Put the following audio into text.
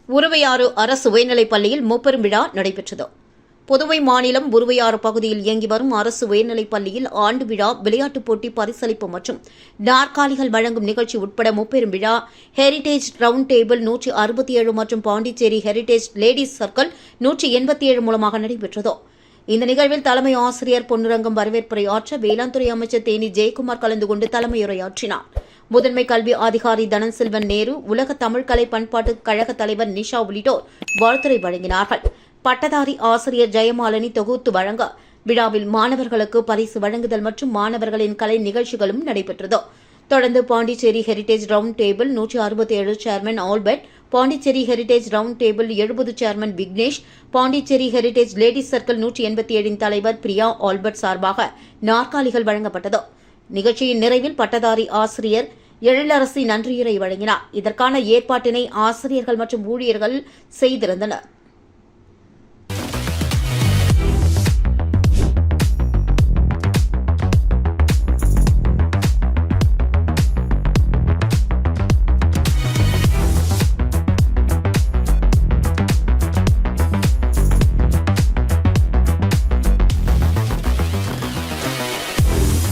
உருவையாறு அரசு உயர்நிலைப் பள்ளியில் முப்பெரும் விழா நடைபெற்றது. புதுவை மாநிலம் உருவையாறு பகுதியில் இயங்கி வரும் அரசு உயர்நிலைப் பள்ளியில் ஆண்டு விழா, விளையாட்டுப் போட்டி, பரிசளிப்பு மற்றும் நாற்காலிகள் வழங்கும் நிகழ்ச்சி உட்பட முப்பெரும் விழா, ஹெரிடேஜ் ரவுண்ட் டேபிள் 167 மற்றும் பாண்டிச்சேரி ஹெரிடேஜ் லேடிஸ் சர்க்கிள் 187 மூலமாக நடைபெற்றது. இந்த நிகழ்வில் தலைமை ஆசிரியர் பொன்னுரங்கம் வரவேற்புரையாற்ற வேளாண் துறை அமைச்சர் தேனி ஜெயக்குமார் கலந்து கொண்டு தலைமையுரையாற்றினார். முதன்மை கல்வி அதிகாரி தனன்செல்வன் நேரு, உலக தமிழ்கலை பண்பாட்டு கழக தலைவர் நிஷா உள்ளிட்டோர் வாழ்த்துரை வழங்கினார்கள். பட்டதாரி ஆசிரியர் ஜெயமாலினி தொகுத்து வழங்க விழாவில் மாணவர்களுக்கு பரிசு வழங்குதல் மற்றும் மாணவர்களின் கலை நிகழ்ச்சிகளும் நடைபெற்றது. தொடர்ந்து Pondicherry heritage round table 167 chairman Albert, Pondicherry heritage round table 70 chairman Vignesh, Pondicherry heritage ladies circle 187 தலைவர் பிரியா ஆல்பர்ட் சார்பாக நாற்காலிகள் வழங்கப்பட்டது. நிகழ்ச்சியின் நிறைவில் பட்டதாரி ஆசிரியர் எழிலரசி நன்றியுரை வழங்கினார். இதற்கான ஏற்பாட்டினை ஆசிரியர்கள் மற்றும் ஊழியர்கள் செய்திருந்தனர்.